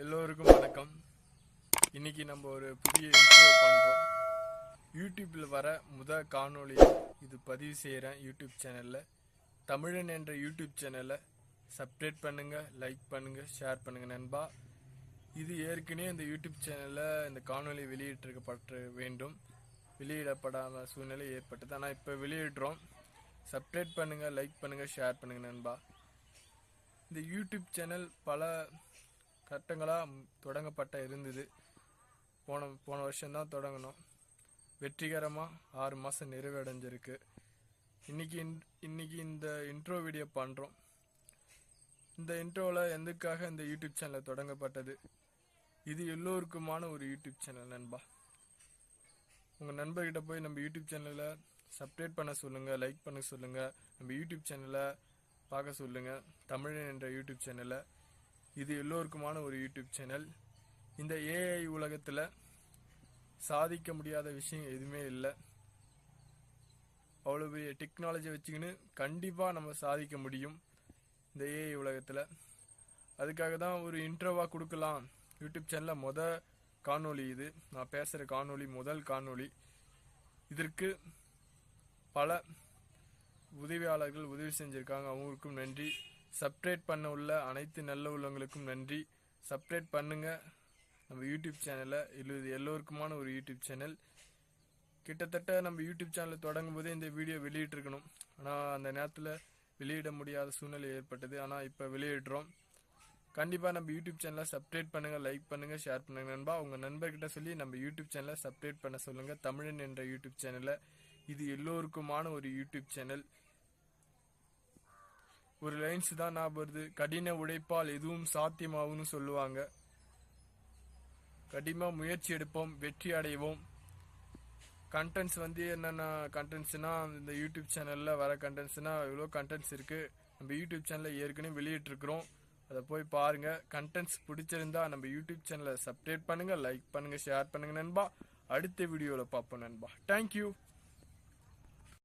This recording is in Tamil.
எல்லோருக்கும் வணக்கம். இன்னைக்கு நம்ம ஒரு புதிய இன்ட்ரோ பண்றோம். யூடியூப்ல வர காணொளி இது பதிவு செய்யறேன். யூடியூப் சேனல்ல தமிழன் என்ற யூடியூப் சேனலை சப்ஸ்கிரைப் பண்ணுங்க, லைக் பண்ணுங்க, ஷேர் பண்ணுங்க நண்பா. இது ஏற்கனவே இந்த யூடியூப் சேனல்ல இந்த காணொளி வெளியிட்டிருக்கப்பட்ட வேண்டும். வெளியிடப்படாத சூழ்நிலை ஏற்பட்டது. ஆனால் இப்போ வெளியிடுறோம். சப்ஸ்கிரைப் பண்ணுங்க, லைக் பண்ணுங்க, ஷேர் பண்ணுங்க நண்பா. இந்த யூடியூப் சேனல் பல கட்டங்களாக தொடங்கப்பட்ட இருந்தது. போன வருஷம்தான் தொடங்கணும். வெற்றிகரமாக 6 மாதம் நிறைவடைஞ்சிருக்கு. இன்னைக்கு இந்த இன்ட்ரோ வீடியோ பண்ணுறோம். இந்த இன்ட்ரோவில் எதுக்காக இந்த யூடியூப் சேனல் தொடங்கப்பட்டது, இது எல்லோருக்குமான ஒரு யூடியூப் சேனல் நண்பா. உங்கள் நண்பர்கிட்ட போய் நம்ம யூடியூப் சேனலை சப்ஸ்கிரைப் பண்ண சொல்லுங்கள், லைக் பண்ண சொல்லுங்கள், நம்ம யூடியூப் சேனலை பார்க்க சொல்லுங்கள். தமிழன் என்ற யூடியூப் சேனலை, இது எல்லோருக்குமான ஒரு யூடியூப் சேனல். இந்த ஏஐ உலகத்தில் சாதிக்க முடியாத விஷயம் எதுவுமே இல்லை. அவ்வளோ பெரிய டெக்னாலஜி வச்சுக்கின்னு கண்டிப்பாக நம்ம சாதிக்க முடியும் இந்த ஏஐ உலகத்தில். அதுக்காக தான் ஒரு இன்ட்ரோவாக கொடுக்கலாம். யூடியூப் சேனலில் காணொளி இது. நான் பேசுகிற காணொளி முதல் காணொளி. இதற்கு பல உதவியாளர்கள் உதவி செஞ்சுருக்காங்க. அவங்களுக்கும் நன்றி. சப்ஸ்கிரைப் பண்ண உள்ள அனைத்து நல்ல உள்ளவங்களுக்கும் நன்றி. சப்ஸ்கிரைப் பண்ணுங்க நம்ம யூடியூப் சேனலை. இது எல்லோருக்குமான ஒரு யூடியூப் சேனல். கிட்டத்தட்ட நம்ம யூடியூப் சேனல் தொடங்கும் போதே இந்த வீடியோ வெளியிட்டிருக்கணும். ஆனால் அந்த நேரத்தில் வெளியிட முடியாத சூழ்நிலை ஏற்பட்டது. ஆனால் இப்போ வெளியிடுறோம். கண்டிப்பாக நம்ம யூடியூப் சேனலை சப்ஸ்கிரைப் பண்ணுங்கள், லைக் பண்ணுங்கள், ஷேர் பண்ணுங்கள் நண்பா. உங்கள் நண்பர்கிட்ட சொல்லி நம்ம யூடியூப் சேனலை சப்ஸ்கிரைப் பண்ண சொல்லுங்கள். தமிழன் என்ற யூடியூப் சேனலை, இது எல்லோருக்குமான ஒரு யூடியூப் சேனல். ஒரு லைன்ஸ் தான் ஞாபகம் வருது. கடின உழைப்பால் எதுவும் சாத்தியமாகும்னு சொல்லுவாங்க. கடினமாக முயற்சி எடுப்போம், வெற்றி அடைவோம். கண்டென்ட்ஸ் என்னென்ன கண்டென்ட்ஸ்னா, இந்த யூடியூப் சேனலில் வர கண்டென்ட்ஸ்னா எவ்வளோ கண்டென்ட்ஸ் இருக்குது. நம்ம யூடியூப் சேனலில் ஏற்கனவே வெளியிட்டிருக்கிறோம். அதை போய் பாருங்கள். கண்டென்ட்ஸ் பிடிச்சிருந்தா நம்ம யூடியூப் சேனலை சப்ஸ்கிரைப் பண்ணுங்கள், லைக் பண்ணுங்கள், ஷேர் பண்ணுங்கள் நண்பா. அடுத்த வீடியோவில் பார்ப்போம் நண்பா. தேங்க்யூ.